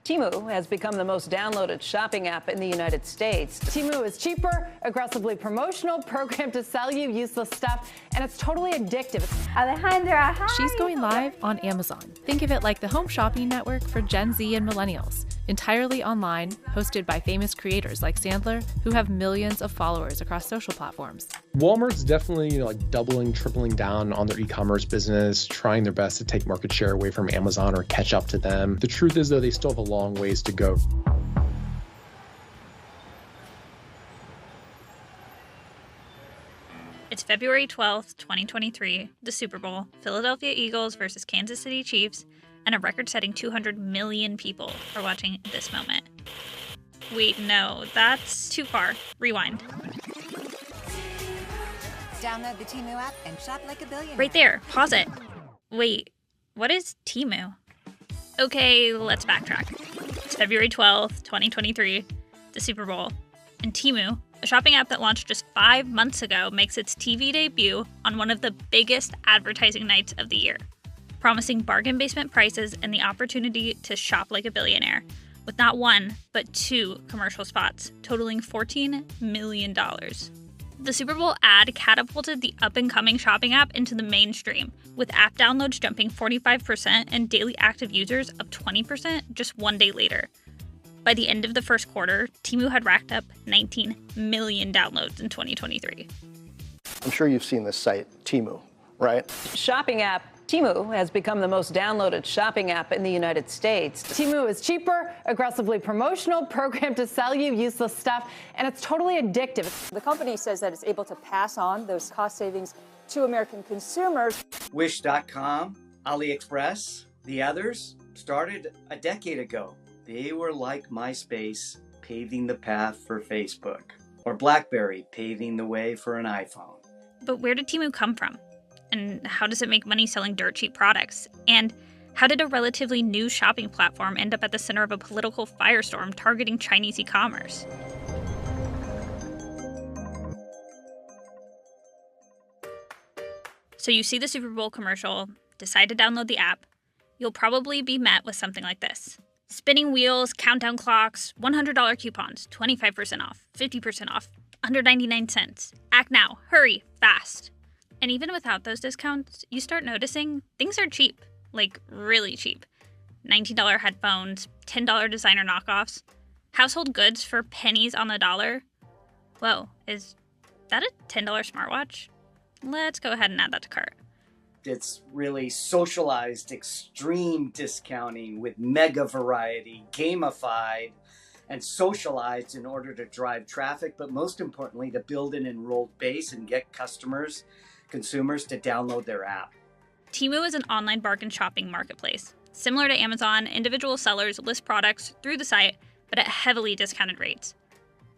Temu has become the most downloaded shopping app in the United States. Temu is cheaper, aggressively promotional, programmed to sell you useless stuff, and it's totally addictive. Alejandra, hi. She's going live on Amazon. Think of it like the home shopping network for Gen Z and millennials. Entirely online, hosted by famous creators like Sandler, who have millions of followers across social platforms. Walmart's definitely, doubling, tripling down on their e-commerce business, trying their best to take market share away from Amazon or catch up to them. The truth is, though, they still have a long ways to go. It's February 12th, 2023, the Super Bowl, Philadelphia Eagles versus Kansas City Chiefs, and a record-setting 200 million people are watching this moment. Wait, no, that's too far. Rewind. Download the Temu app and shop like a billionaire. Right there. Pause it. Wait, what is Temu? Okay, let's backtrack. It's February 12th, 2023, the Super Bowl, and Temu, a shopping app that launched just 5 months ago, makes its TV debut on one of the biggest advertising nights of the year, promising bargain basement prices and the opportunity to shop like a billionaire, with not one, but 2 commercial spots, totaling $14 million. The Super Bowl ad catapulted the up-and-coming shopping app into the mainstream, with app downloads jumping 45% and daily active users up 20% just 1 day later. By the end of the first quarter, Temu had racked up 19 million downloads in 2023. I'm sure you've seen this site, Temu, right? Shopping app Temu has become the most downloaded shopping app in the United States. Temu is cheaper, aggressively promotional, programmed to sell you useless stuff, and it's totally addictive. The company says that it's able to pass on those cost savings to American consumers. Wish.com, AliExpress, the others started a decade ago. They were like MySpace paving the path for Facebook, or BlackBerry paving the way for an iPhone. But where did Temu come from? And how does it make money selling dirt cheap products? And how did a relatively new shopping platform end up at the center of a political firestorm targeting Chinese e-commerce? So you see the Super Bowl commercial, decide to download the app. You'll probably be met with something like this. Spinning wheels, countdown clocks, $100 coupons, 25% off, 50% off, under 99 cents. Act now, hurry, fast. And even without those discounts, you start noticing things are cheap, like really cheap. $19 headphones, $10 designer knockoffs, household goods for pennies on the dollar. Whoa, is that a $10 smartwatch? Let's go ahead and add that to cart. It's really socialized extreme discounting with mega variety, gamified, and socialized in order to drive traffic, but most importantly, to build an enrolled base and get consumers to download their app. Temu is an online bargain shopping marketplace. Similar to Amazon, individual sellers list products through the site, but at heavily discounted rates.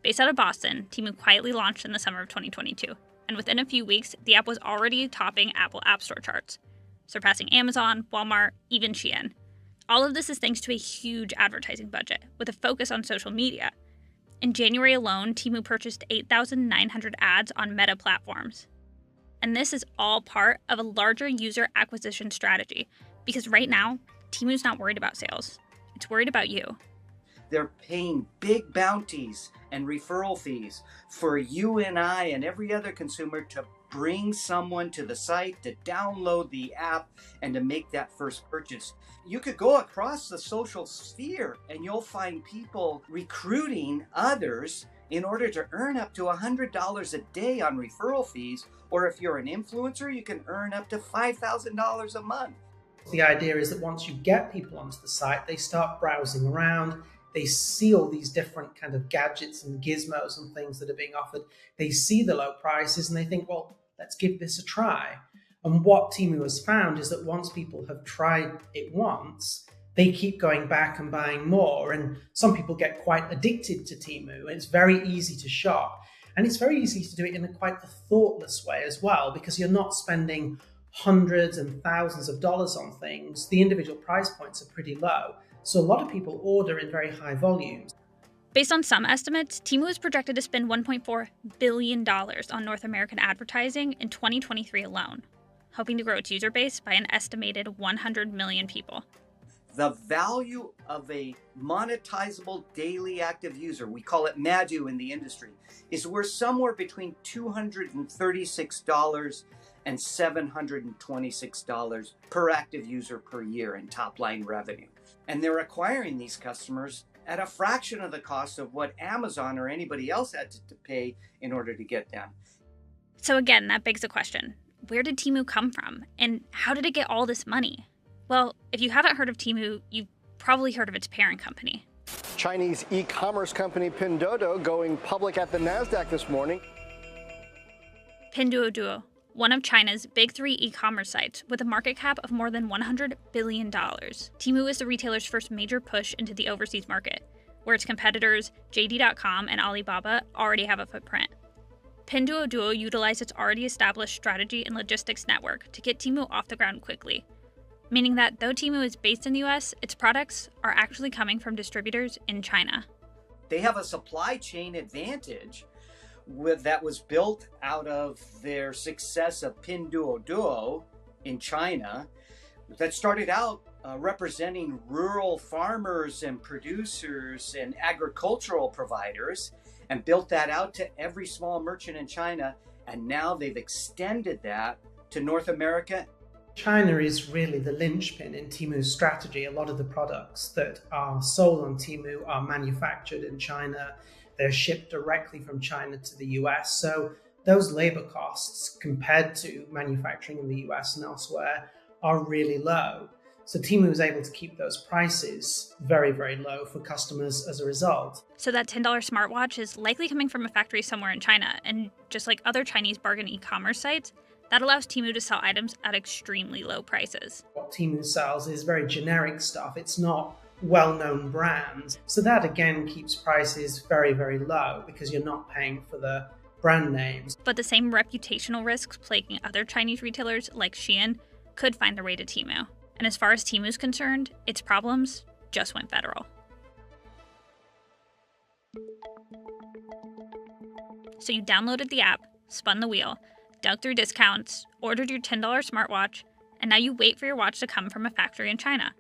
Based out of Boston, Temu quietly launched in the summer of 2022, and within a few weeks, the app was already topping Apple App Store charts, surpassing Amazon, Walmart, even Shein. All of this is thanks to a huge advertising budget, with a focus on social media. In January alone, Temu purchased 8,900 ads on Meta platforms. And this is all part of a larger user acquisition strategy, because right now, Temu's not worried about sales. It's worried about you. They're paying big bounties and referral fees for you and I and every other consumer to bring someone to the site, to download the app, and to make that first purchase. You could go across the social sphere and you'll find people recruiting others in order to earn up to $100 a day on referral fees, or if you're an influencer, you can earn up to $5,000 a month. The idea is that once you get people onto the site, they start browsing around, they see all these different kind of gadgets and gizmos and things that are being offered. They see the low prices and they think, well, let's give this a try. And what Temu has found is that once people have tried it once, they keep going back and buying more. And some people get quite addicted to Temu. It's very easy to shop. And it's very easy to do it in a quite a thoughtless way as well, because you're not spending hundreds and thousands of dollars on things. The individual price points are pretty low. So a lot of people order in very high volumes. Based on some estimates, Temu is projected to spend $1.4 billion on North American advertising in 2023 alone, hoping to grow its user base by an estimated 100 million people. The value of a monetizable daily active user, we call it MADU in the industry, is worth somewhere between $236 and $726 per active user per year in top line revenue. And they're acquiring these customers at a fraction of the cost of what Amazon or anybody else had to pay in order to get them. So again, that begs the question, where did Temu come from? And how did it get all this money? Well, if you haven't heard of Temu, you've probably heard of its parent company. Chinese e-commerce company Pinduoduo going public at the NASDAQ this morning. Pinduoduo, one of China's big three e-commerce sites with a market cap of more than $100 billion. Temu is the retailer's first major push into the overseas market, where its competitors JD.com and Alibaba already have a footprint. Pinduoduo utilized its already established strategy and logistics network to get Temu off the ground quickly, meaning that though Temu is based in the US, its products are actually coming from distributors in China. They have a supply chain advantage that was built out of their success of Pinduoduo in China that started out representing rural farmers and producers and agricultural providers and built that out to every small merchant in China. And now they've extended that to North America. China is really the linchpin in Temu's strategy. A lot of the products that are sold on Temu are manufactured in China. They're shipped directly from China to the US. So those labor costs compared to manufacturing in the US and elsewhere are really low. So Temu is able to keep those prices very, very low for customers as a result. So that $10 smartwatch is likely coming from a factory somewhere in China. And just like other Chinese bargain e-commerce sites, that allows Temu to sell items at extremely low prices. What Temu sells is very generic stuff. It's not well-known brands. So that again keeps prices very, very low because you're not paying for the brand names. But the same reputational risks plaguing other Chinese retailers like Shein could find their way to Temu. And as far as Temu's concerned, its problems just went federal. So you downloaded the app, spun the wheel, dug through discounts, ordered your $10 smartwatch, and now you wait for your watch to come from a factory in China.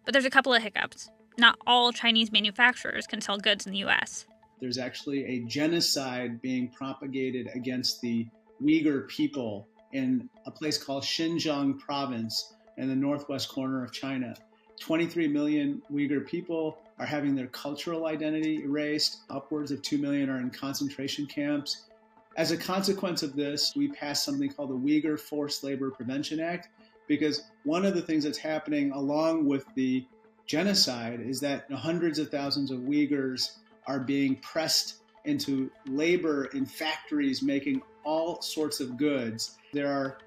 But there's a couple of hiccups. Not all Chinese manufacturers can sell goods in the US. There's actually a genocide being propagated against the Uyghur people in a place called Xinjiang province in the northwest corner of China. 23 million Uyghur people are having their cultural identity erased. Upwards of 2 million are in concentration camps. As a consequence of this, we passed something called the Uyghur Forced Labor Prevention Act, because one of the things that's happening along with the genocide is that hundreds of thousands of Uyghurs are being pressed into labor in factories making all sorts of goods. There are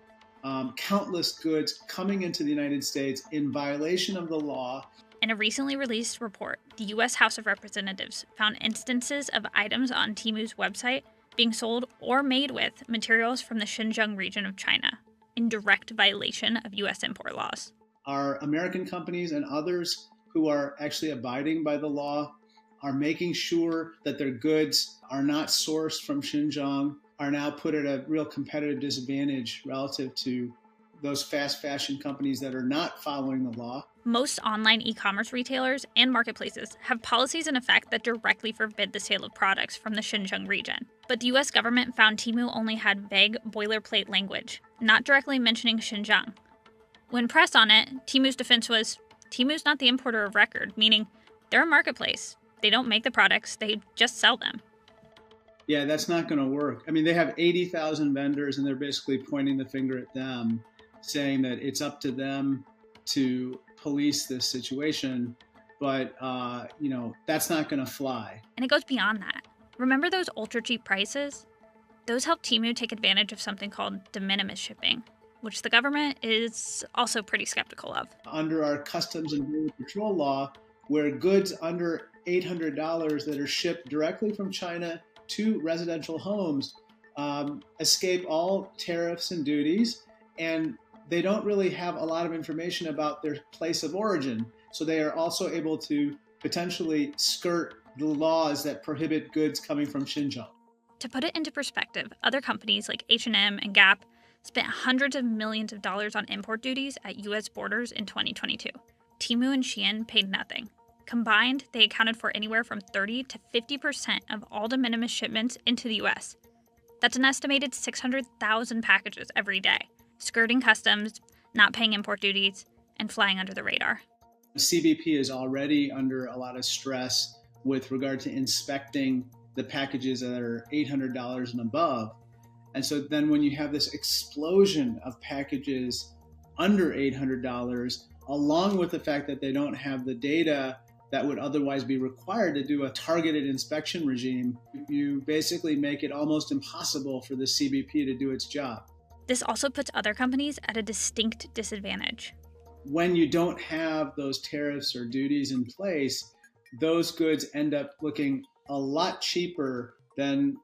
countless goods coming into the United States in violation of the law. In a recently released report, the U.S. House of Representatives found instances of items on Temu's website being sold or made with materials from the Xinjiang region of China, in direct violation of U.S. import laws. Our American companies and others who are actually abiding by the law are making sure that their goods are not sourced from Xinjiang, are now put at a real competitive disadvantage relative to those fast fashion companies that are not following the law. Most online e-commerce retailers and marketplaces have policies in effect that directly forbid the sale of products from the Xinjiang region. But the US government found Temu only had vague boilerplate language, not directly mentioning Xinjiang. When pressed on it, Temu's defense was, Temu's not the importer of record, meaning they're a marketplace. They don't make the products, they just sell them. Yeah, that's not going to work. I mean, they have 80,000 vendors and they're basically pointing the finger at them, saying that it's up to them to police this situation, but that's not going to fly. And it goes beyond that. Remember those ultra cheap prices? Those help Temu take advantage of something called de minimis shipping, which the government is also pretty skeptical of. Under our Customs and Border Patrol law, where goods under $800 that are shipped directly from China to residential homes escape all tariffs and duties, and they don't really have a lot of information about their place of origin. So they are also able to potentially skirt the laws that prohibit goods coming from Xinjiang. To put it into perspective, other companies like H&M and Gap spent hundreds of millions of dollars on import duties at U.S. borders in 2022. Temu and Shein paid nothing. Combined, they accounted for anywhere from 30 to 50% of all de minimis shipments into the US. That's an estimated 600,000 packages every day, skirting customs, not paying import duties, and flying under the radar. CBP is already under a lot of stress with regard to inspecting the packages that are $800 and above. And so then when you have this explosion of packages under $800, along with the fact that they don't have the data that would otherwise be required to do a targeted inspection regime, you basically make it almost impossible for the CBP to do its job. This also puts other companies at a distinct disadvantage. When you don't have those tariffs or duties in place, those goods end up looking a lot cheaper than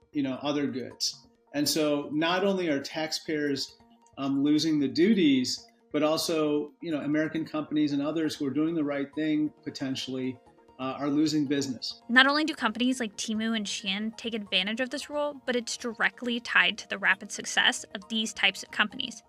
other goods. And so not only are taxpayers losing the duties, but also American companies and others who are doing the right thing potentially are losing business. Not only do companies like Temu and Shein take advantage of this rule, but it's directly tied to the rapid success of these types of companies.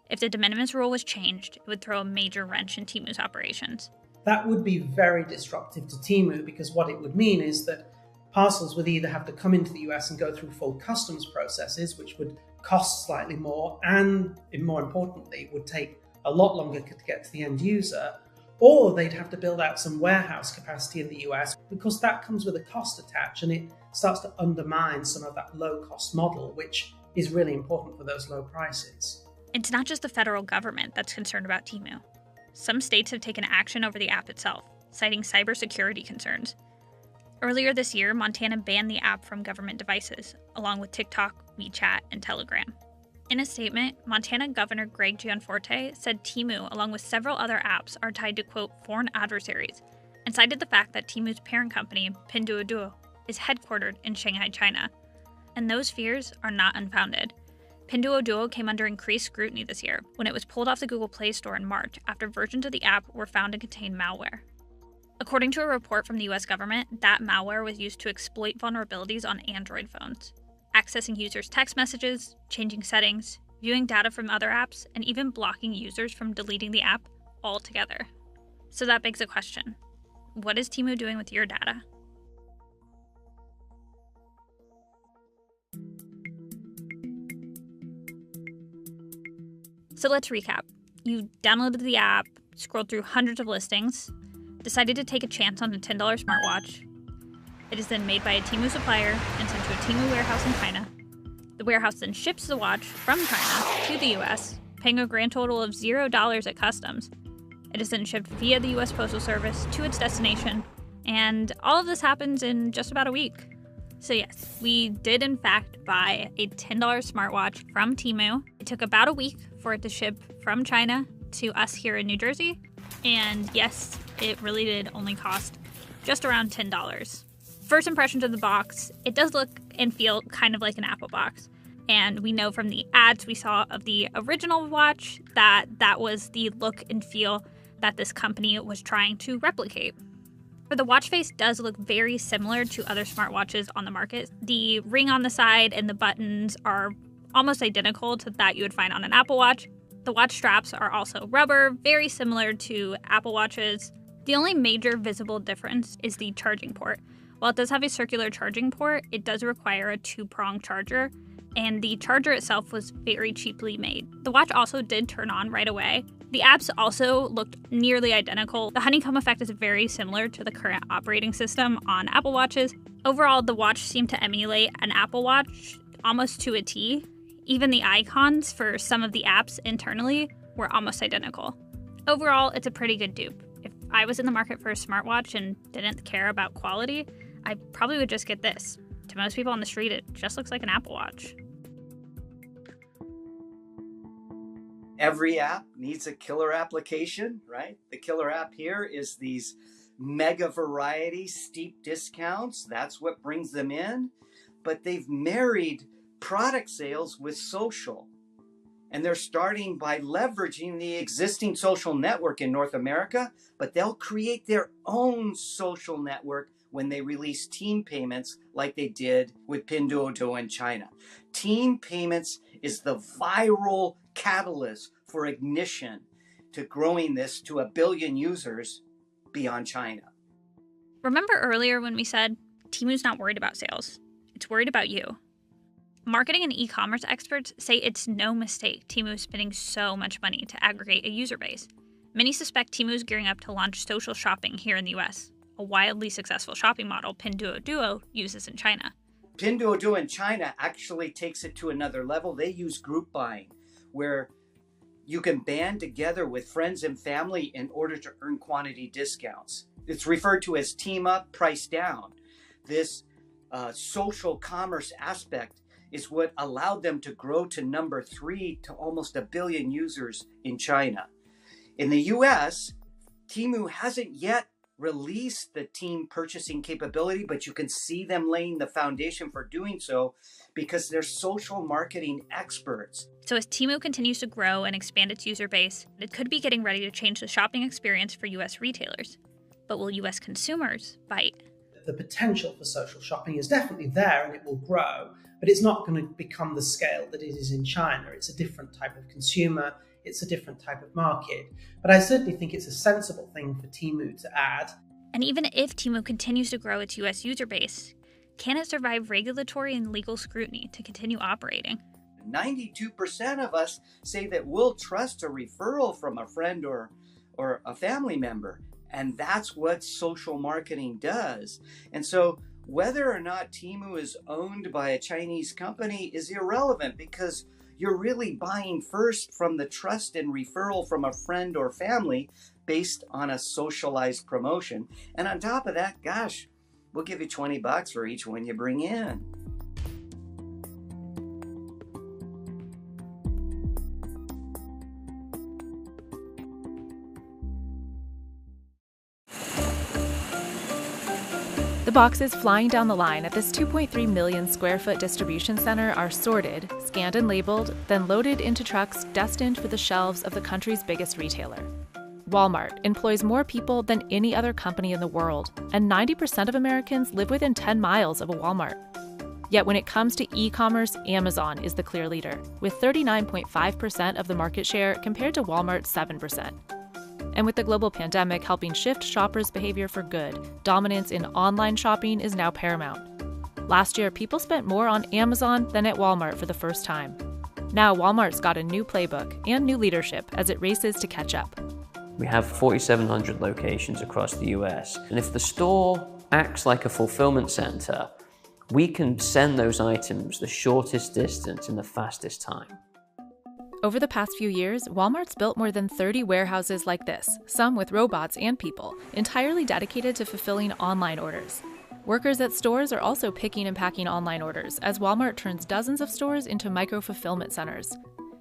If the de minimis rule was changed, it would throw a major wrench in Temu's operations. That would be very disruptive to Temu, because what it would mean is that parcels would either have to come into the US and go through full customs processes, which would cost slightly more and, more importantly, would take a lot longer to get to the end user, or they'd have to build out some warehouse capacity in the US, because that comes with a cost attached and it starts to undermine some of that low-cost model, which is really important for those low prices. It's not just the federal government that's concerned about Temu. Some states have taken action over the app itself, citing cybersecurity concerns. Earlier this year, Montana banned the app from government devices, along with TikTok, WeChat, and Telegram. In a statement, Montana Governor Greg Gianforte said Temu, along with several other apps, are tied to, quote, foreign adversaries, and cited the fact that Temu's parent company, Pinduoduo, is headquartered in Shanghai, China. And those fears are not unfounded. Pinduoduo came under increased scrutiny this year when it was pulled off the Google Play Store in March after versions of the app were found to contain malware. According to a report from the US government, that malware was used to exploit vulnerabilities on Android phones, accessing users' text messages, changing settings, viewing data from other apps, and even blocking users from deleting the app altogether. So that begs a question. What is Temu doing with your data? So let's recap. You downloaded the app, scrolled through hundreds of listings, decided to take a chance on a $10 smartwatch. It is then made by a Temu supplier and sent to a Temu warehouse in China. The warehouse then ships the watch from China to the US, paying a grand total of $0 at customs. It is then shipped via the US Postal Service to its destination, and all of this happens in just about a week. So yes, we did in fact buy a $10 smartwatch from Temu. It took about a week for it to ship from China to us here in New Jersey. And yes, it really did only cost just around $10. First impressions of the box, it does look and feel kind of like an Apple box. And we know from the ads we saw of the original watch that that was the look and feel that this company was trying to replicate. But the watch face does look very similar to other smartwatches on the market. The ring on the side and the buttons are almost identical to that you would find on an Apple Watch. The watch straps are also rubber, very similar to Apple Watches. The only major visible difference is the charging port. While it does have a circular charging port, it does require a 2-prong charger, and the charger itself was very cheaply made. The watch also did turn on right away. The apps also looked nearly identical. The honeycomb effect is very similar to the current operating system on Apple Watches. Overall, the watch seemed to emulate an Apple Watch almost to a T. Even the icons for some of the apps internally were almost identical. Overall, it's a pretty good dupe. If I was in the market for a smartwatch and didn't care about quality, I probably would just get this. To most people on the street, it just looks like an Apple Watch. Every app needs a killer application, right? The killer app here is these mega variety, steep discounts. That's what brings them in. But they've married product sales with social. And they're starting by leveraging the existing social network in North America, but they'll create their own social network when they release team payments like they did with Pinduoduo in China. Team payments is the viral catalyst for ignition to growing this to 1 billion users beyond China. Remember earlier when we said Temu's not worried about sales, it's worried about you? Marketing and e-commerce experts say it's no mistake Temu is spending so much money to aggregate a user base. Many suspect Temu is gearing up to launch social shopping here in the US, a wildly successful shopping model Pinduoduo uses in China. Pinduoduo in China actually takes it to another level. They use group buying, where you can band together with friends and family in order to earn quantity discounts. It's referred to as team up, price down. This social commerce aspect is what allowed them to grow to number 3 to almost 1 billion users in China. In the US, Temu hasn't yet released the team purchasing capability, but you can see them laying the foundation for doing so because they're social marketing experts. So as Temu continues to grow and expand its user base, it could be getting ready to change the shopping experience for US retailers. But will US consumers bite? The potential for social shopping is definitely there and it will grow, but it's not going to become the scale that it is in China. It's a different type of consumer. It's a different type of market. But I certainly think it's a sensible thing for Temu to add. And even if Temu continues to grow its US user base, can it survive regulatory and legal scrutiny to continue operating? 92% of us say that we'll trust a referral from a friend or a family member. And that's what social marketing does. And so whether or not Temu is owned by a Chinese company is irrelevant because you're really buying first from the trust and referral from a friend or family based on a socialized promotion. And on top of that, gosh, we'll give you $20 for each one you bring in. The boxes flying down the line at this 2.3 million square foot distribution center are sorted, scanned and labeled, then loaded into trucks destined for the shelves of the country's biggest retailer. Walmart employs more people than any other company in the world, and 90% of Americans live within 10 miles of a Walmart. Yet when it comes to e-commerce, Amazon is the clear leader, with 39.5% of the market share compared to Walmart's 7%. And with the global pandemic helping shift shoppers' behavior for good, dominance in online shopping is now paramount. Last year, people spent more on Amazon than at Walmart for the first time. Now Walmart's got a new playbook and new leadership as it races to catch up. We have 4,700 locations across the US, and if the store acts like a fulfillment center, we can send those items the shortest distance in the fastest time. Over the past few years, Walmart's built more than 30 warehouses like this, some with robots and people, entirely dedicated to fulfilling online orders. Workers at stores are also picking and packing online orders as Walmart turns dozens of stores into micro-fulfillment centers.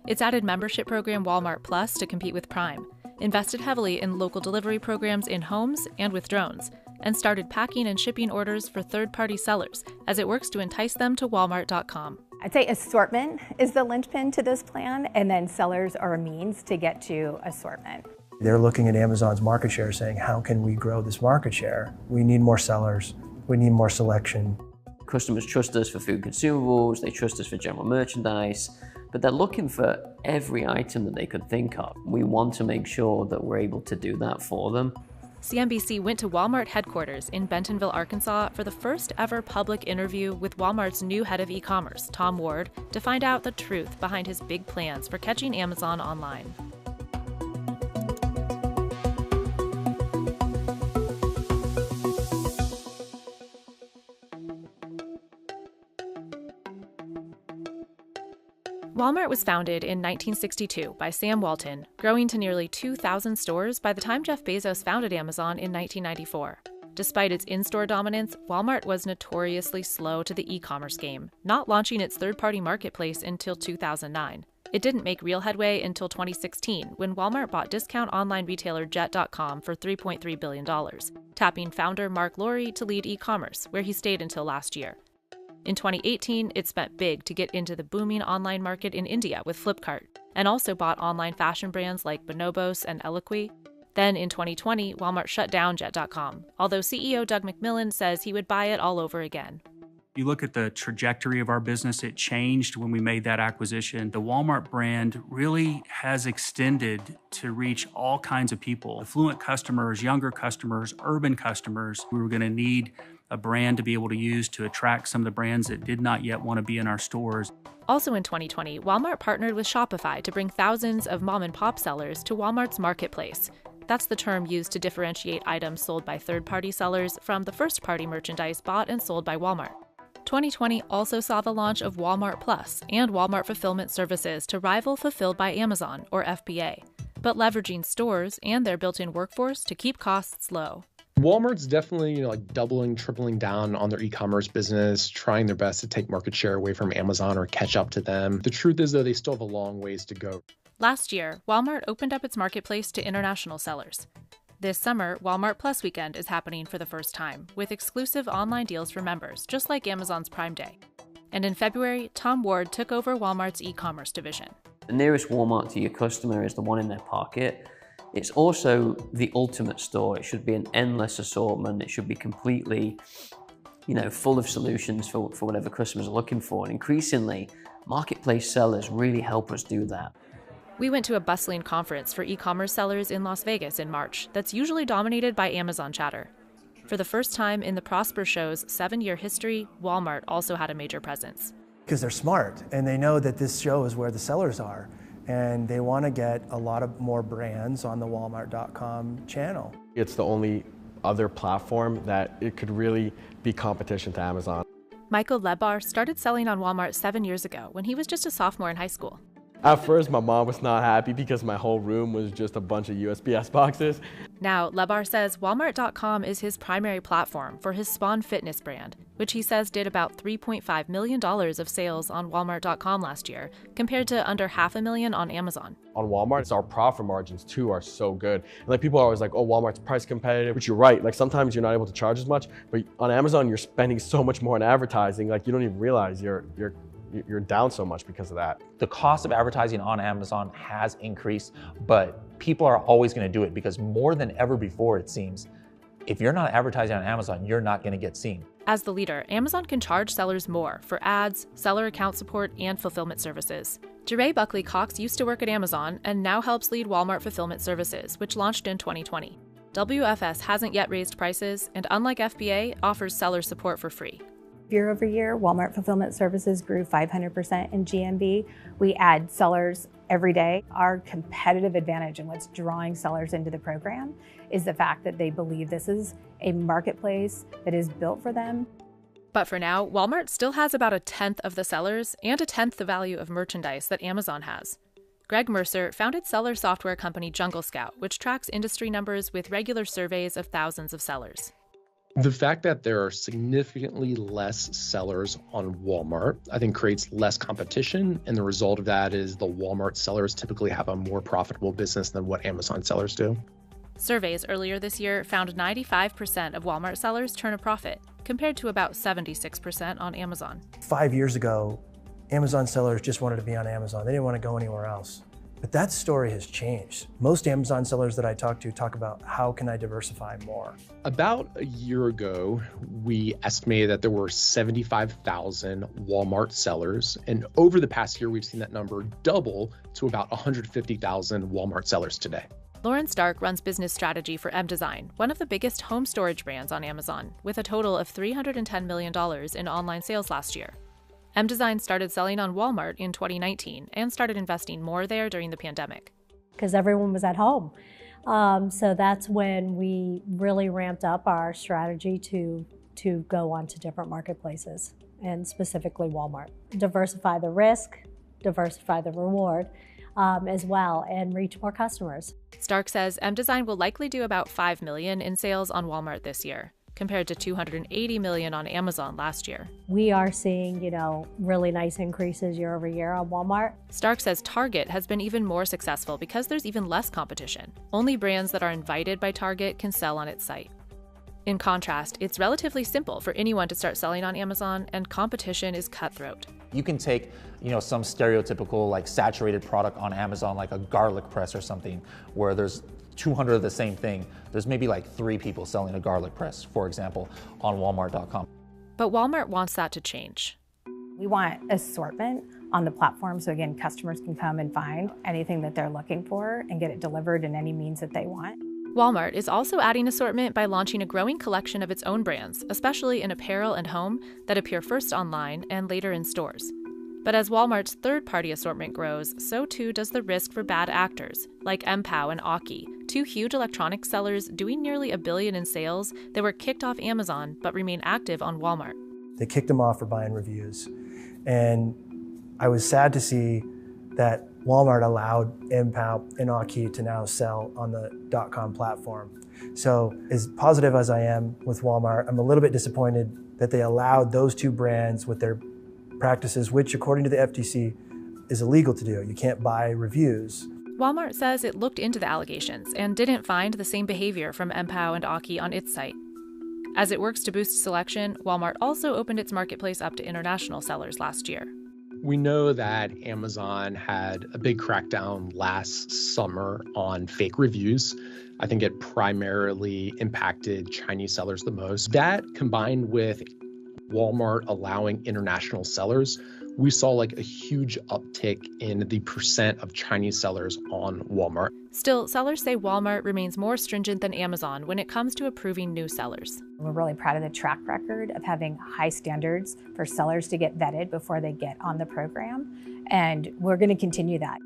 It's added membership program Walmart Plus to compete with Prime, invested heavily in local delivery programs in homes and with drones, and started packing and shipping orders for third-party sellers as it works to entice them to Walmart.com. I'd say assortment is the linchpin to this plan, and then sellers are a means to get to assortment. They're looking at Amazon's market share saying, how can we grow this market share? We need more sellers. We need more selection. Customers trust us for food consumables, they trust us for general merchandise, but they're looking for every item that they could think of. We want to make sure that we're able to do that for them. CNBC went to Walmart headquarters in Bentonville, Arkansas for the first ever public interview with Walmart's new head of e-commerce, Tom Ward, to find out the truth behind his big plans for catching Amazon online. Walmart was founded in 1962 by Sam Walton, growing to nearly 2,000 stores by the time Jeff Bezos founded Amazon in 1994. Despite its in-store dominance, Walmart was notoriously slow to the e-commerce game, not launching its third-party marketplace until 2009. It didn't make real headway until 2016, when Walmart bought discount online retailer Jet.com for $3.3 billion, tapping founder Mark Lowry to lead e-commerce, where he stayed until last year. In 2018, it spent big to get into the booming online market in India with Flipkart, and also bought online fashion brands like Bonobos and Eloquii. Then in 2020, Walmart shut down Jet.com, although CEO Doug McMillon says he would buy it all over again. You look at the trajectory of our business, it changed when we made that acquisition. The Walmart brand really has extended to reach all kinds of people, affluent customers, younger customers, urban customers. We were going to need a brand to be able to use to attract some of the brands that did not yet want to be in our stores. Also in 2020, Walmart partnered with Shopify to bring thousands of mom-and-pop sellers to Walmart's marketplace. That's the term used to differentiate items sold by third-party sellers from the first-party merchandise bought and sold by Walmart. 2020 also saw the launch of Walmart Plus and Walmart Fulfillment Services to rival Fulfilled by Amazon, or FBA, but leveraging stores and their built-in workforce to keep costs low. Walmart's definitely, doubling, tripling down on their e-commerce business, trying their best to take market share away from Amazon or catch up to them. The truth is, though, they still have a long ways to go. Last year, Walmart opened up its marketplace to international sellers. This summer, Walmart Plus Weekend is happening for the first time, with exclusive online deals for members, just like Amazon's Prime Day. And in February, Tom Ward took over Walmart's e-commerce division. The nearest Walmart to your customer is the one in their pocket. It's also the ultimate store. It should be an endless assortment. It should be completely, full of solutions for whatever customers are looking for. And increasingly, marketplace sellers really help us do that. We went to a bustling conference for e-commerce sellers in Las Vegas in March that's usually dominated by Amazon chatter. For the first time in the Prosper Show's 7-year history, Walmart also had a major presence. Because they're smart and they know that this show is where the sellers are, and they want to get a lot of more brands on the Walmart.com channel. It's the only other platform that it could really be competition to Amazon. Michael Lebar started selling on Walmart 7 years ago when he was just a sophomore in high school. At first, my mom was not happy because my whole room was just a bunch of USPS boxes. Now, Lebar says Walmart.com is his primary platform for his Spawn Fitness brand, which he says did about $3.5 million of sales on Walmart.com last year, compared to under $500,000 on Amazon. On Walmart, our profit margins too are so good. And people are always like, oh, Walmart's price competitive, which you're right. Sometimes you're not able to charge as much, but on Amazon, you're spending so much more on advertising. You don't even realize you're down so much because of that. The cost of advertising on Amazon has increased, but people are always going to do it because more than ever before, it seems, if you're not advertising on Amazon, you're not going to get seen. As the leader, Amazon can charge sellers more for ads, seller account support, and fulfillment services. Jeray Buckley Cox used to work at Amazon and now helps lead Walmart Fulfillment Services, which launched in 2020. WFS hasn't yet raised prices, and unlike FBA, offers seller support for free. Year over year, Walmart Fulfillment Services grew 500% in GMV. We add sellers every day. Our competitive advantage and what's drawing sellers into the program is the fact that they believe this is a marketplace that is built for them. But for now, Walmart still has about 1/10 of the sellers and 1/10 the value of merchandise that Amazon has. Greg Mercer founded seller software company Jungle Scout, which tracks industry numbers with regular surveys of thousands of sellers. The fact that there are significantly less sellers on Walmart, I think, creates less competition. And the result of that is the Walmart sellers typically have a more profitable business than what Amazon sellers do. Surveys earlier this year found 95% of Walmart sellers turn a profit, compared to about 76% on Amazon. 5 years ago, Amazon sellers just wanted to be on Amazon. They didn't want to go anywhere else. But that story has changed. Most Amazon sellers that I talk to talk about how can I diversify more. About a year ago, we estimated that there were 75,000 Walmart sellers. And over the past year, we've seen that number double to about 150,000 Walmart sellers today. Lauren Stark runs business strategy for M-Design, one of the biggest home storage brands on Amazon, with a total of $310 million in online sales last year. M-Design started selling on Walmart in 2019 and started investing more there during the pandemic. Because everyone was at home. So that's when we really ramped up our strategy to go on to different marketplaces, and specifically Walmart. Diversify the risk, diversify the reward as well, and reach more customers. Stark says M-Design will likely do about $5 million in sales on Walmart this year, compared to $280 million on Amazon last year. We are seeing, really nice increases year over year on Walmart. Stark says Target has been even more successful because there's even less competition. Only brands that are invited by Target can sell on its site. In contrast, it's relatively simple for anyone to start selling on Amazon, and competition is cutthroat. You can take, some stereotypical saturated product on Amazon, like a garlic press or something, where there's 200 of the same thing. There's maybe 3 people selling a garlic press, for example, on Walmart.com. But Walmart wants that to change. We want assortment on the platform so again, customers can come and find anything that they're looking for and get it delivered in any means that they want. Walmart is also adding assortment by launching a growing collection of its own brands, especially in apparel and home, that appear first online and later in stores. But as Walmart's third-party assortment grows, so too does the risk for bad actors, like MPOW and Aukey, two huge electronics sellers doing nearly $1 billion in sales that were kicked off Amazon but remain active on Walmart. They kicked them off for buying reviews. And I was sad to see that Walmart allowed MPOW and Aukey to now sell on the .com platform. So as positive as I am with Walmart, I'm a little bit disappointed that they allowed those two brands with their practices, which according to the FTC is illegal to do. You can't buy reviews. Walmart says it looked into the allegations and didn't find the same behavior from MPOW and Aukey on its site. As it works to boost selection, Walmart also opened its marketplace up to international sellers last year. We know that Amazon had a big crackdown last summer on fake reviews. I think it primarily impacted Chinese sellers the most. That combined with Walmart allowing international sellers, we saw like a huge uptick in the percent of Chinese sellers on Walmart. Still, sellers say Walmart remains more stringent than Amazon when it comes to approving new sellers. We're really proud of the track record of having high standards for sellers to get vetted before they get on the program, and we're going to continue that.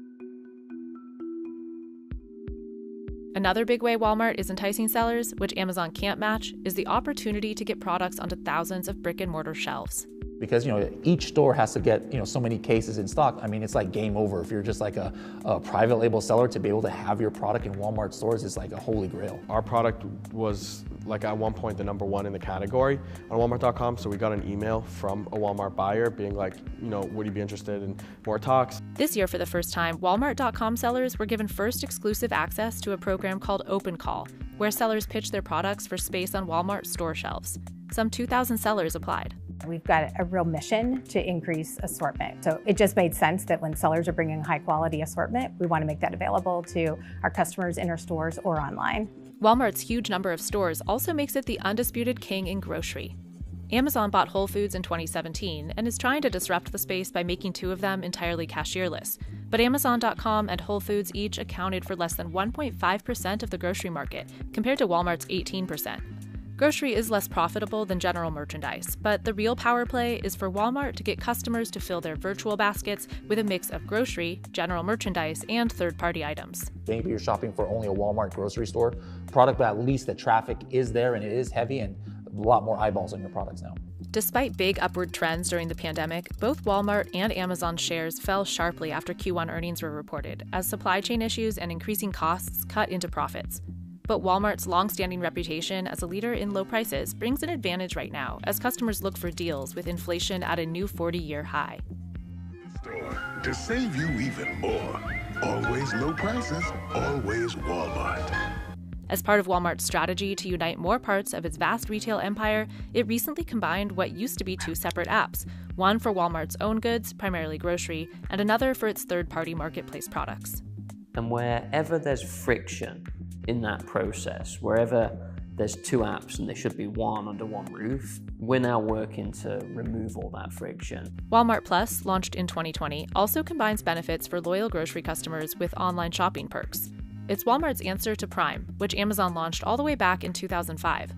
Another big way Walmart is enticing sellers, which Amazon can't match, is the opportunity to get products onto thousands of brick-and-mortar shelves. Because each store has to get so many cases in stock. I mean, it's like game over. If you're just like a private label seller, to be able to have your product in Walmart stores is like a holy grail. Our product was like at one point the #1 in the category on Walmart.com. So we got an email from a Walmart buyer being like, would you be interested in more talks? This year, for the first time, Walmart.com sellers were given first exclusive access to a program called Open Call, where sellers pitch their products for space on Walmart store shelves. Some 2,000 sellers applied. We've got a real mission to increase assortment. So it just made sense that when sellers are bringing high quality assortment, we want to make that available to our customers in our stores or online. Walmart's huge number of stores also makes it the undisputed king in grocery. Amazon bought Whole Foods in 2017 and is trying to disrupt the space by making two of them entirely cashierless. But Amazon.com and Whole Foods each accounted for less than 1.5% of the grocery market, compared to Walmart's 18%. Grocery is less profitable than general merchandise, but the real power play is for Walmart to get customers to fill their virtual baskets with a mix of grocery, general merchandise, and third-party items. Maybe you're shopping for only a Walmart grocery store product, but at least the traffic is there and it is heavy and a lot more eyeballs on your products now. Despite big upward trends during the pandemic, both Walmart and Amazon shares fell sharply after Q1 earnings were reported, as supply chain issues and increasing costs cut into profits. But Walmart's long-standing reputation as a leader in low prices brings an advantage right now as customers look for deals with inflation at a new 40-year high. To save you even more, always low prices, always Walmart. As part of Walmart's strategy to unite more parts of its vast retail empire, it recently combined what used to be two separate apps, one for Walmart's own goods, primarily grocery, and another for its third-party marketplace products. And wherever there's friction in that process, wherever there's two apps and there should be one under one roof, we're now working to remove all that friction. Walmart Plus, launched in 2020, also combines benefits for loyal grocery customers with online shopping perks. It's Walmart's answer to Prime, which Amazon launched all the way back in 2005.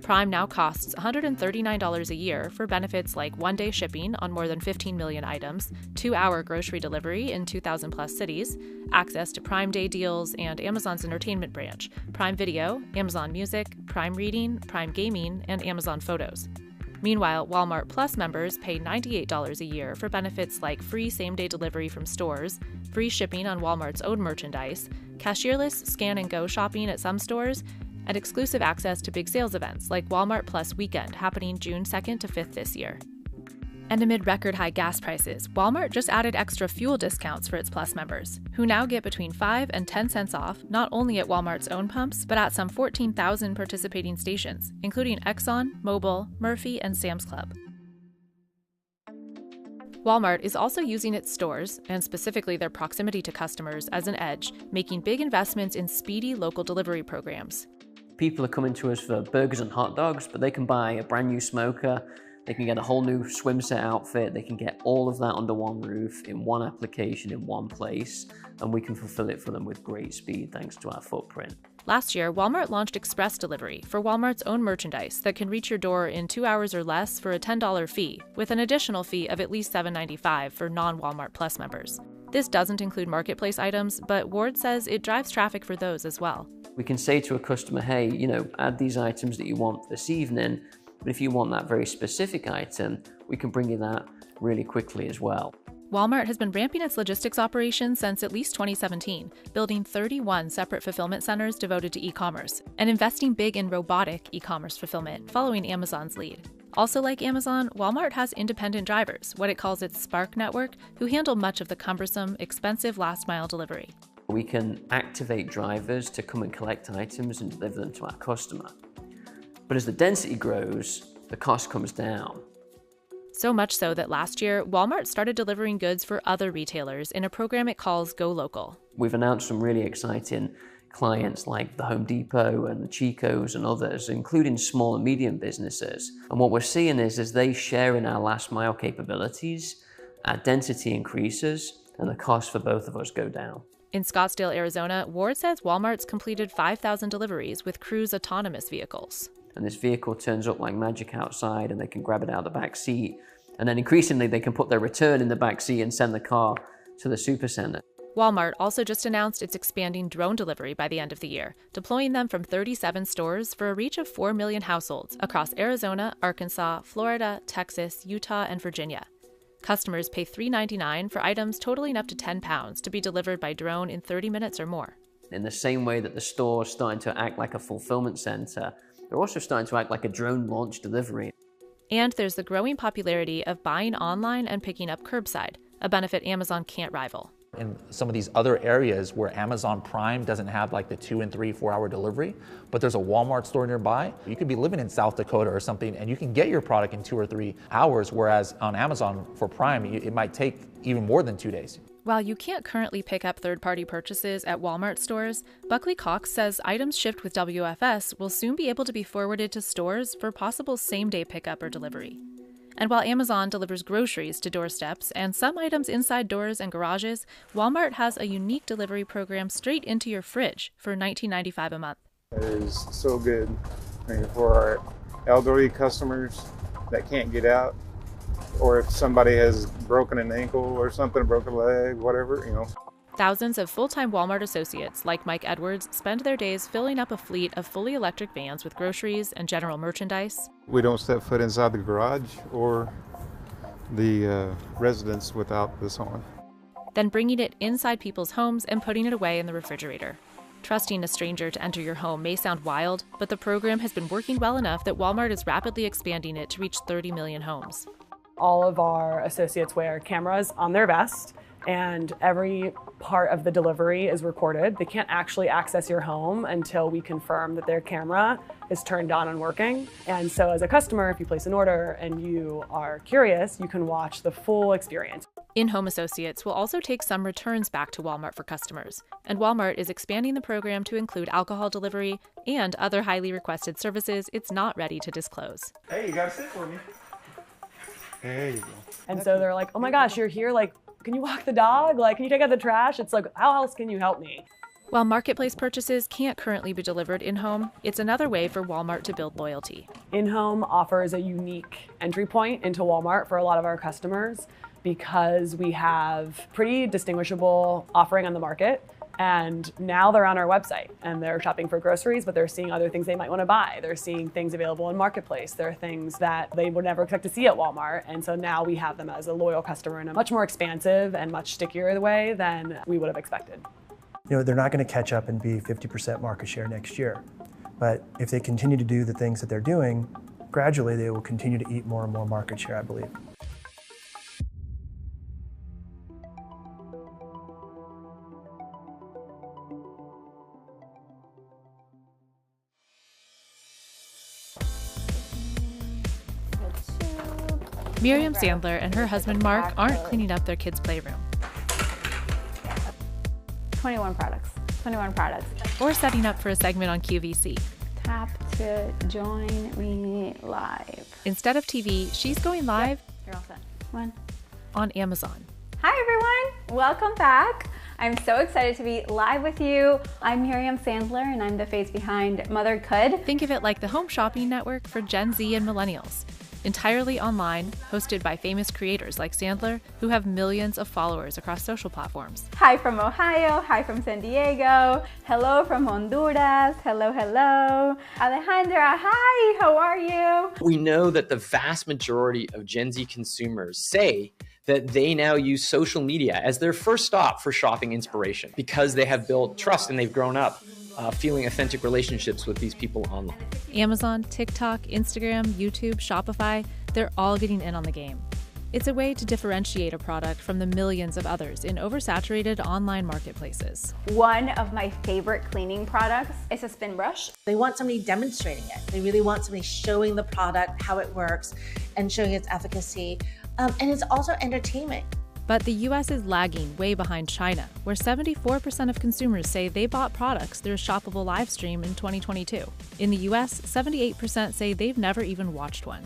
Prime now costs $139 a year for benefits like one-day shipping on more than 15 million items, 2-hour grocery delivery in 2,000-plus cities, access to Prime Day deals, and Amazon's entertainment branch, Prime Video, Amazon Music, Prime Reading, Prime Gaming, and Amazon Photos. Meanwhile, Walmart Plus members pay $98 a year for benefits like free same-day delivery from stores, free shipping on Walmart's own merchandise, cashierless scan-and-go shopping at some stores, and exclusive access to big sales events like Walmart Plus Weekend happening June 2nd to 5th this year. And amid record-high gas prices, Walmart just added extra fuel discounts for its Plus members, who now get between 5 and 10 cents off not only at Walmart's own pumps, but at some 14,000 participating stations, including Exxon, Mobil, Murphy, and Sam's Club. Walmart is also using its stores, and specifically their proximity to customers, as an edge, making big investments in speedy local delivery programs. People are coming to us for burgers and hot dogs, but they can buy a brand new smoker They can get a whole new swim set outfit. They can get all of that under one roof, in one application, in one place, and we can fulfill it for them with great speed thanks to our footprint. Last year, Walmart launched Express Delivery for Walmart's own merchandise that can reach your door in 2 hours or less for a $10 fee, with an additional fee of at least $7.95 for non-Walmart Plus members. This doesn't include marketplace items, but Ward says it drives traffic for those as well. We can say to a customer, hey, add these items that you want this evening, but if you want that very specific item, we can bring you that really quickly as well. Walmart has been ramping its logistics operations since at least 2017, building 31 separate fulfillment centers devoted to e-commerce, and investing big in robotic e-commerce fulfillment, following Amazon's lead. Also like Amazon, Walmart has independent drivers, what it calls its Spark network, who handle much of the cumbersome, expensive last-mile delivery. We can activate drivers to come and collect items and deliver them to our customer. But as the density grows, the cost comes down. So much so that last year, Walmart started delivering goods for other retailers in a program it calls Go Local. We've announced some really exciting clients like the Home Depot and the Chico's and others, including small and medium businesses. And what we're seeing is as they share in our last mile capabilities, our density increases and the cost for both of us go down. In Scottsdale, Arizona, Ward says Walmart's completed 5,000 deliveries with Cruise autonomous vehicles. And this vehicle turns up like magic outside and they can grab it out of the back seat. And then increasingly they can put their return in the back seat and send the car to the supercenter. Walmart also just announced it's expanding drone delivery by the end of the year, deploying them from 37 stores for a reach of 4 million households across Arizona, Arkansas, Florida, Texas, Utah, and Virginia. Customers pay $3.99 for items totaling up to 10 pounds to be delivered by drone in 30 minutes or more. In the same way that the store's starting to act like a fulfillment center, they're also starting to act like a drone launch delivery. And there's the growing popularity of buying online and picking up curbside, a benefit Amazon can't rival. In some of these other areas where Amazon Prime doesn't have like the 2 and 3, 4 hour delivery, but there's a Walmart store nearby, you could be living in South Dakota or something and you can get your product in 2 or 3 hours, whereas on Amazon for Prime, it might take even more than 2 days. While you can't currently pick up third-party purchases at Walmart stores, Buckley Cox says items shipped with WFS will soon be able to be forwarded to stores for possible same-day pickup or delivery. And while Amazon delivers groceries to doorsteps and some items inside doors and garages, Walmart has a unique delivery program straight into your fridge for $19.95 a month. It is so good. I mean, for our elderly customers that can't get out, or if somebody has broken an ankle or something, a broken leg, whatever, Thousands of full-time Walmart associates, like Mike Edwards, spend their days filling up a fleet of fully electric vans with groceries and general merchandise. We don't step foot inside the garage or the residence without this on. Then bringing it inside people's homes and putting it away in the refrigerator. Trusting a stranger to enter your home may sound wild, but the program has been working well enough that Walmart is rapidly expanding it to reach 30 million homes. All of our associates wear cameras on their vest, and every part of the delivery is recorded. They can't actually access your home until we confirm that their camera is turned on and working. And so as a customer, if you place an order and you are curious, you can watch the full experience. In-home associates will also take some returns back to Walmart for customers. And Walmart is expanding the program to include alcohol delivery and other highly requested services it's not ready to disclose. Hey, you gotta sit for me. There you go. And so they're like, oh my gosh, you're here, like, can you walk the dog? Like, can you take out the trash? It's like, how else can you help me? While marketplace purchases can't currently be delivered in-home, it's another way for Walmart to build loyalty. In-home offers a unique entry point into Walmart for a lot of our customers because we have pretty distinguishable offering on the market. And now they're on our website and they're shopping for groceries, but they're seeing other things they might want to buy. They're seeing things available in Marketplace. There are things that they would never expect to see at Walmart. And so now we have them as a loyal customer in a much more expansive and much stickier way than we would have expected. They're not going to catch up and be 50% market share next year. But if they continue to do the things that they're doing, gradually they will continue to eat more and more market share, I believe. Miriam Sandler and her husband Mark aren't cleaning up their kids' playroom. 21 products. 21 products. Or setting up for a segment on QVC. Tap to join me live. Instead of TV, she's going live You're all set. One. on Amazon. Hi everyone, welcome back. I'm so excited to be live with you. I'm Miriam Sandler and I'm the face behind Mother Could. Think of it like the home shopping network for Gen Z and millennials. Entirely online, hosted by famous creators like Sandler, who have millions of followers across social platforms. Hi from Ohio, hi from San Diego, hello from Honduras, hello, hello. Alejandra, hi, how are you? We know that the vast majority of Gen Z consumers say that they now use social media as their first stop for shopping inspiration because they have built trust and they've grown up feeling authentic relationships with these people online. Amazon, TikTok, Instagram, YouTube, Shopify, they're all getting in on the game. It's a way to differentiate a product from the millions of others in oversaturated online marketplaces. One of my favorite cleaning products is a spin brush. They want somebody demonstrating it. They really want somebody showing the product, how it works, and showing its efficacy. And it's also entertainment. But the US is lagging way behind China, where 74% of consumers say they bought products through a shoppable live stream in 2022. In the US, 78% say they've never even watched one.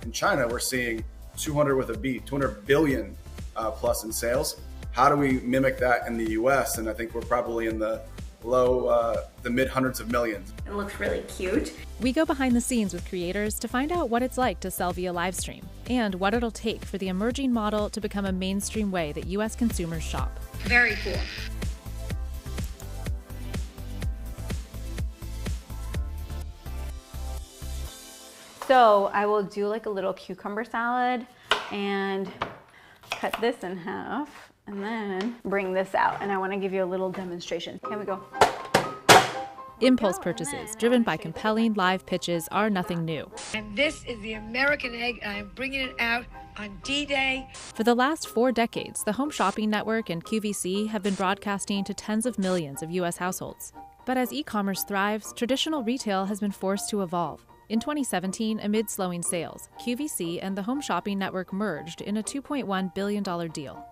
In China, we're seeing 200 billion plus in sales. How do we mimic that in the US? And I think we're probably in the the mid hundreds of millions. It looks really cute. We go behind the scenes with creators to find out what it's like to sell via live stream and what it'll take for the emerging model to become a mainstream way that US consumers shop. Very cool. So I will do like a little cucumber salad and cut this in half and then bring this out. And I want to give you a little demonstration. Here we go. Impulse purchases, driven by compelling live pitches, are nothing new. And this is the American egg. I am bringing it out on D-Day. For the last 4 decades, the Home Shopping Network and QVC have been broadcasting to tens of millions of US households. But as e-commerce thrives, traditional retail has been forced to evolve. In 2017, amid slowing sales, QVC and the Home Shopping Network merged in a $2.1 billion deal.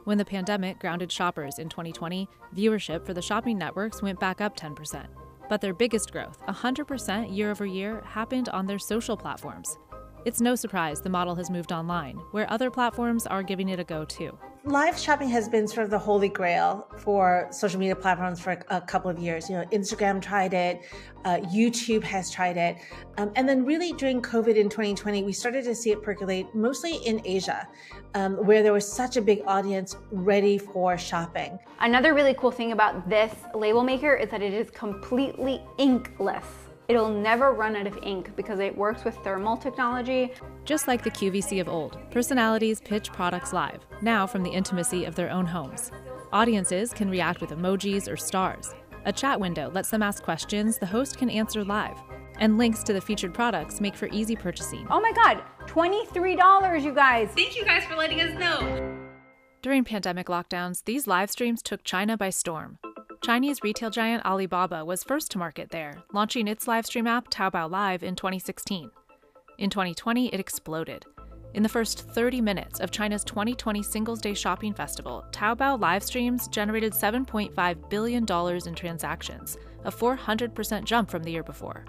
When the pandemic grounded shoppers in 2020, viewership for the shopping networks went back up 10%. But their biggest growth, 100% year over year, happened on their social platforms. It's no surprise the model has moved online, where other platforms are giving it a go too. Live shopping has been sort of the holy grail for social media platforms for a couple of years. You know, Instagram tried it, YouTube has tried it. And then really during COVID in 2020, we started to see it percolate mostly in Asia, where there was such a big audience ready for shopping. Another really cool thing about this label maker is that it is completely inkless. It'll never run out of ink because it works with thermal technology. Just like the QVC of old, personalities pitch products live, now from the intimacy of their own homes. Audiences can react with emojis or stars. A chat window lets them ask questions the host can answer live. And links to the featured products make for easy purchasing. Oh my God, $23, you guys. Thank you guys for letting us know. During pandemic lockdowns, these live streams took China by storm. Chinese retail giant Alibaba was first to market there, launching its live stream app Taobao Live in 2016. In 2020, it exploded. In the first 30 minutes of China's 2020 Singles Day Shopping Festival, Taobao live streams generated $7.5 billion in transactions, a 400% jump from the year before.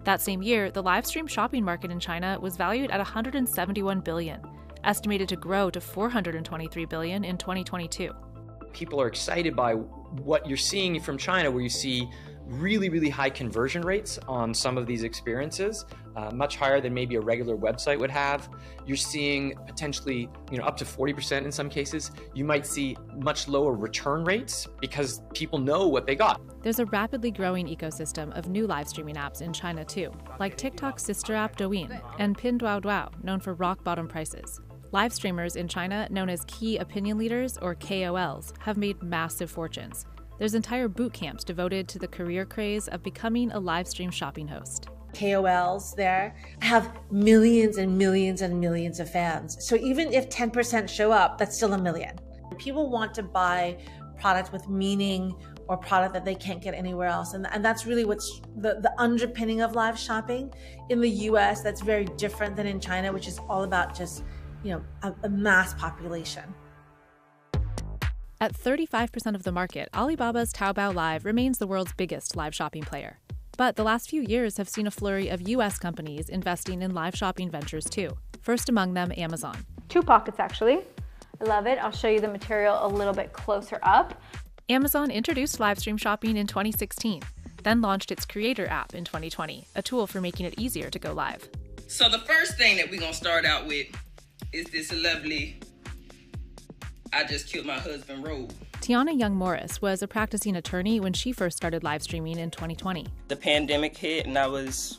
That same year, the live stream shopping market in China was valued at $171 billion, estimated to grow to $423 billion in 2022. People are excited by what you're seeing from China, where you see really, really high conversion rates on some of these experiences, much higher than maybe a regular website would have. You're seeing potentially, up to 40% in some cases. You might see much lower return rates because people know what they got. There's a rapidly growing ecosystem of new live streaming apps in China too, like TikTok's sister app Douyin and Pinduoduo, known for rock-bottom prices. Live streamers in China, known as key opinion leaders or KOLs, have made massive fortunes. There's entire boot camps devoted to the career craze of becoming a live stream shopping host. KOLs there have millions and millions and millions of fans. So even if 10% show up, that's still 1 million. People want to buy product with meaning or product that they can't get anywhere else. And that's really what's the underpinning of live shopping. In the US, that's very different than in China, which is all about just a mass population. At 35% of the market, Alibaba's Taobao Live remains the world's biggest live shopping player. But the last few years have seen a flurry of US companies investing in live shopping ventures too. First among them, Amazon. 2 pockets actually. I love it. I'll show you the material a little bit closer up. Amazon introduced live stream shopping in 2016, then launched its Creator app in 2020, a tool for making it easier to go live. So the first thing that we're gonna start out with is this lovely I just killed my husband robe. Tiana Young Morris was a practicing attorney when she first started live streaming in 2020. The pandemic hit and I was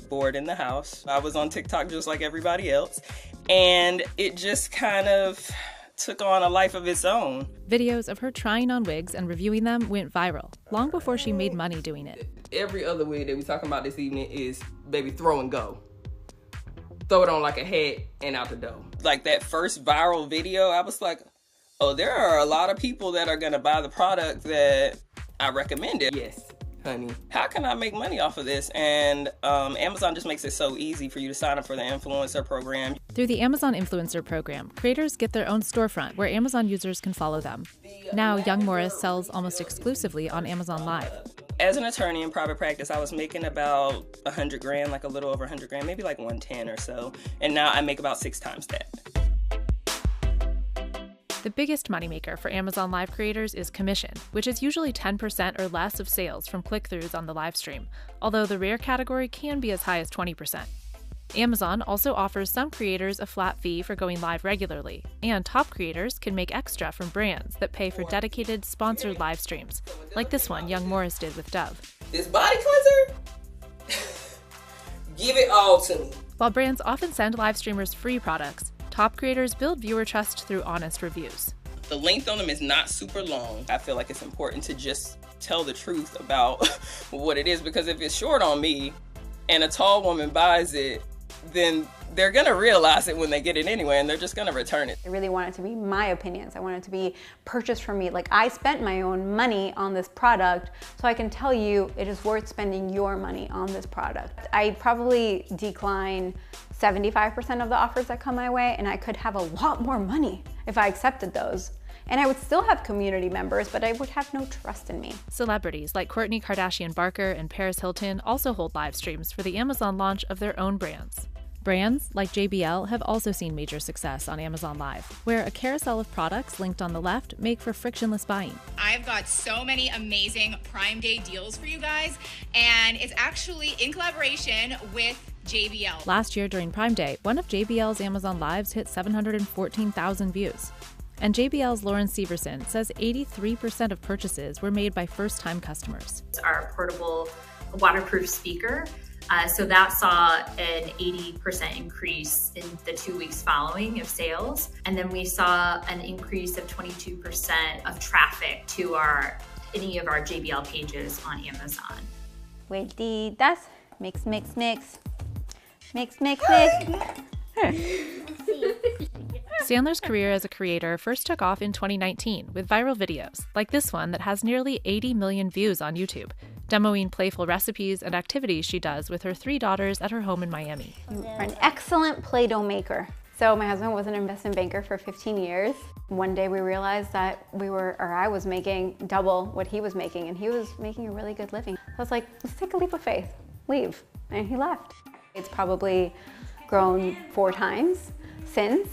bored in the house. I was on TikTok just like everybody else, and it just kind of took on a life of its own. Videos of her trying on wigs and reviewing them went viral, long before she made money doing it. Every other wig that we're talking about this evening is, baby, throw and go. Throw it on like a hat and out the door. Like that first viral video, I was like, oh, there are a lot of people that are gonna buy the product that I recommended. Yes, honey. How can I make money off of this? And Amazon just makes it so easy for you to sign up for the influencer program. Through the Amazon Influencer Program, creators get their own storefront where Amazon users can follow them. Now, Young Morris sells almost exclusively on Amazon Live. As an attorney in private practice, I was making about 100 grand, like a little over 100 grand, maybe like 110 or so. And now I make about 6 times that. The biggest moneymaker for Amazon Live creators is commission, which is usually 10% or less of sales from click-throughs on the live stream, although the rare category can be as high as 20%. Amazon also offers some creators a flat fee for going live regularly, and top creators can make extra from brands that pay for dedicated, sponsored live streams, like this one Young Morris did with Dove. This body cleanser? Give it all to me. While brands often send live streamers free products, top creators build viewer trust through honest reviews. The length on them is not super long. I feel like it's important to just tell the truth about what it is, because if it's short on me and a tall woman buys it, then they're gonna realize it when they get it anyway, and they're just gonna return it. I really want it to be my opinions. I want it to be purchased from me. Like, I spent my own money on this product, so I can tell you it is worth spending your money on this product. I probably decline 75% of the offers that come my way, and I could have a lot more money if I accepted those. And I would still have community members, but I would have no trust in me. Celebrities like Kourtney Kardashian Barker and Paris Hilton also hold live streams for the Amazon launch of their own brands. Brands like JBL have also seen major success on Amazon Live, where a carousel of products linked on the left make for frictionless buying. I've got so many amazing Prime Day deals for you guys, and it's actually in collaboration with JBL. Last year during Prime Day, one of JBL's Amazon Lives hit 714,000 views. And JBL's Lauren Severson says 83% of purchases were made by first-time customers. Our portable waterproof speaker. So that saw an 80% increase in the 2 weeks following of sales. And then we saw an increase of 22% of traffic to any of our JBL pages on Amazon. Vueltitas, mix, mix, mix. Mix, mix, mix. Sandler's career as a creator first took off in 2019 with viral videos, like this one that has nearly 80 million views on YouTube, demoing playful recipes and activities she does with her 3 daughters at her home in Miami. You are an excellent Play-Doh maker. So my husband was an investment banker for 15 years. One day we realized that I was making double what he was making, and he was making a really good living. So I was like, let's take a leap of faith, leave. And he left. It's probably grown 4 times since,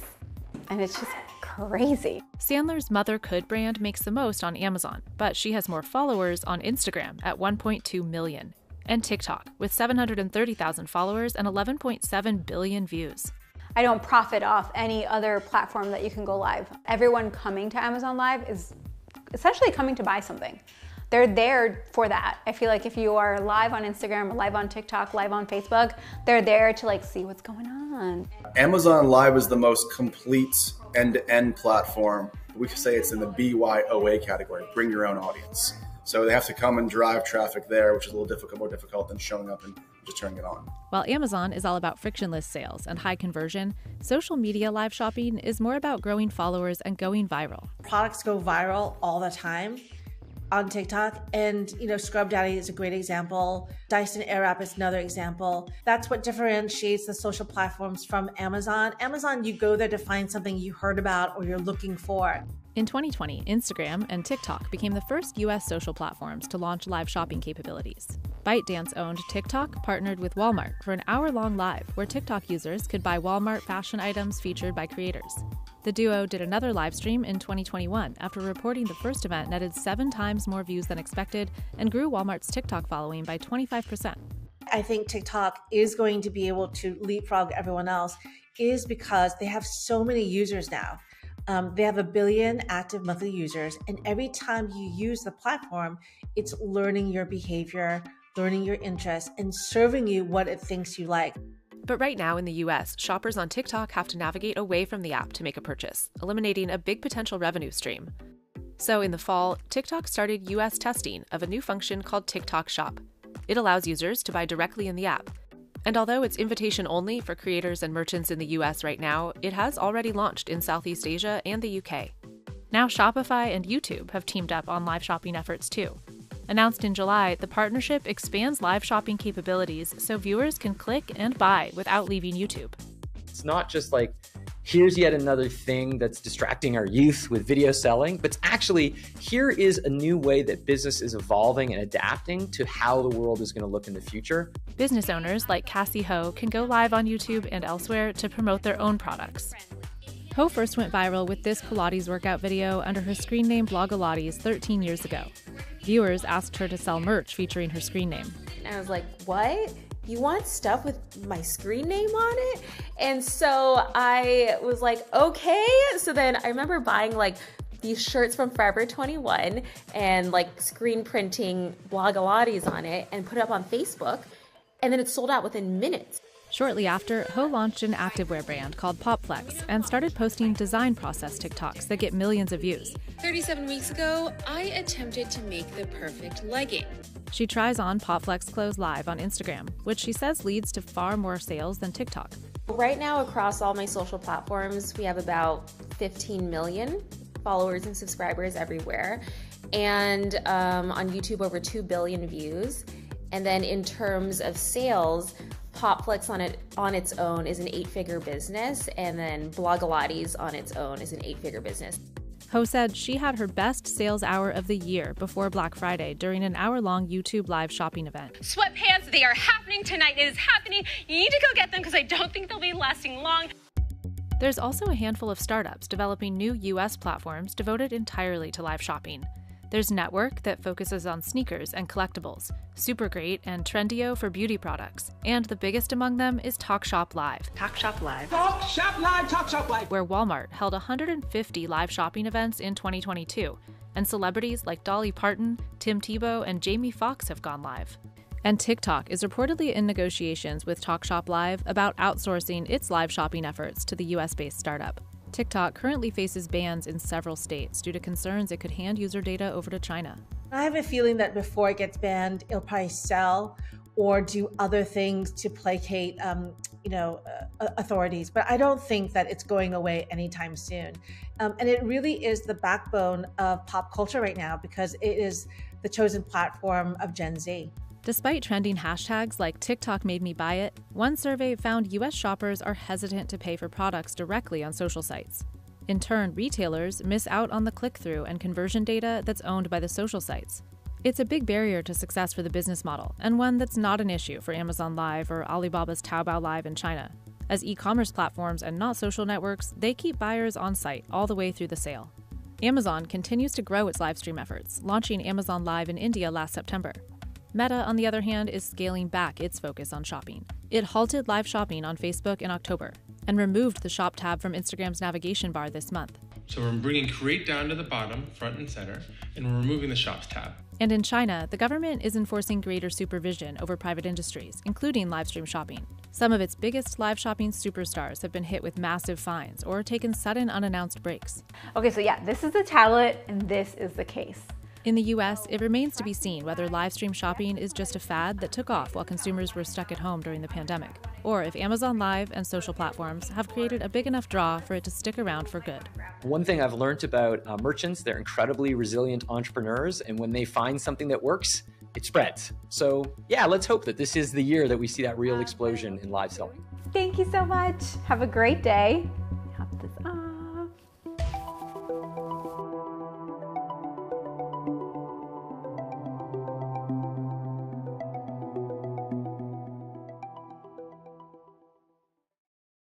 and it's just crazy. Sandler's Mother Could brand makes the most on Amazon, but she has more followers on Instagram at 1.2 million, and TikTok with 730,000 followers and 11.7 billion views. I don't profit off any other platform that you can go live. Everyone coming to Amazon Live is essentially coming to buy something. They're there for that. I feel like if you are live on Instagram, live on TikTok, live on Facebook, they're there to see what's going on. Amazon Live is the most complete end-to-end platform. We could say it's in the BYOA category, bring your own audience. So they have to come and drive traffic there, which is a little more difficult than showing up and just turning it on. While Amazon is all about frictionless sales and high conversion, social media live shopping is more about growing followers and going viral. Products go viral all the time on TikTok, and Scrub Daddy is a great example Dyson Airwrap is another example. That's what differentiates the social platforms from Amazon. Amazon, you go there to find something you heard about or you're looking for. In 2020, Instagram and TikTok became the first US social platforms to launch live shopping capabilities. ByteDance-owned TikTok partnered with Walmart for an hour-long live where TikTok users could buy Walmart fashion items featured by creators. The duo did another live stream in 2021 after reporting the first event netted 7 times more views than expected and grew Walmart's TikTok following by 25%. I think TikTok is going to be able to leapfrog everyone else is because they have so many users now. They have 1 billion active monthly users, and every time you use the platform, it's learning your behavior, learning your interests, and serving you what it thinks you like. But right now in the US, shoppers on TikTok have to navigate away from the app to make a purchase, eliminating a big potential revenue stream. So in the fall, TikTok started US testing of a new function called TikTok Shop. It allows users to buy directly in the app. And although it's invitation only for creators and merchants in the US right now, it has already launched in Southeast Asia and the UK. Now Shopify and YouTube have teamed up on live shopping efforts too. Announced in July, the partnership expands live shopping capabilities so viewers can click and buy without leaving YouTube. It's not just like, here's yet another thing that's distracting our youth with video selling, but it's actually, here is a new way that business is evolving and adapting to how the world is going to look in the future. Business owners like Cassie Ho can go live on YouTube and elsewhere to promote their own products. Ho first went viral with this Pilates workout video under her screen name Blogilates 13 years ago. Viewers asked her to sell merch featuring her screen name. And I was like, what? You want stuff with my screen name on it? And so I was like, okay. So then I remember buying like these shirts from Forever 21 and like screen printing Blogilates on it and put it up on Facebook. And then it sold out within minutes. Shortly after, Ho launched an activewear brand called PopFlex and started posting design process TikToks that get millions of views. 37 weeks ago, I attempted to make the perfect legging. She tries on PopFlex clothes live on Instagram, which she says leads to far more sales than TikTok. Right now, across all my social platforms, we have about 15 million followers and subscribers everywhere. And on YouTube, over 2 billion views. And then in terms of sales, PopFlex on its own is an 8-figure business, and then Blogilates on its own is an 8-figure business. Ho said she had her best sales hour of the year before Black Friday during an hour-long YouTube live shopping event. Sweatpants, they are happening tonight. It is happening. You need to go get them because I don't think they'll be lasting long. There's also a handful of startups developing new US platforms devoted entirely to live shopping. There's Network that focuses on sneakers and collectibles, Supergreat and Trendio for beauty products, and the biggest among them is TalkShop Live. TalkShop Live. TalkShop Live, TalkShop Live. Where Walmart held 150 live shopping events in 2022, and celebrities like Dolly Parton, Tim Tebow, and Jamie Foxx have gone live. And TikTok is reportedly in negotiations with TalkShop Live about outsourcing its live shopping efforts to the US-based startup. TikTok currently faces bans in several states due to concerns it could hand user data over to China. I have a feeling that before it gets banned, it'll probably sell or do other things to placate, authorities. But I don't think that it's going away anytime soon. And it really is the backbone of pop culture right now because it is the chosen platform of Gen Z. Despite trending hashtags like TikTok made me buy it, one survey found US shoppers are hesitant to pay for products directly on social sites. In turn, retailers miss out on the click-through and conversion data that's owned by the social sites. It's a big barrier to success for the business model, and one that's not an issue for Amazon Live or Alibaba's Taobao Live in China. As e-commerce platforms and not social networks, they keep buyers on site all the way through the sale. Amazon continues to grow its live stream efforts, launching Amazon Live in India last September. Meta, on the other hand, is scaling back its focus on shopping. It halted live shopping on Facebook in October and removed the Shop tab from Instagram's navigation bar this month. So we're bringing Create down to the bottom, front and center, and we're removing the Shops tab. And in China, the government is enforcing greater supervision over private industries, including live stream shopping. Some of its biggest live shopping superstars have been hit with massive fines or taken sudden unannounced breaks. Okay, so yeah, this is the tablet and this is the case. In the US, it remains to be seen whether live stream shopping is just a fad that took off while consumers were stuck at home during the pandemic, or if Amazon Live and social platforms have created a big enough draw for it to stick around for good. One thing I've learned about merchants, they're incredibly resilient entrepreneurs, and when they find something that works, it spreads. So yeah, let's hope that this is the year that we see that real explosion in live selling. Thank you so much. Have a great day.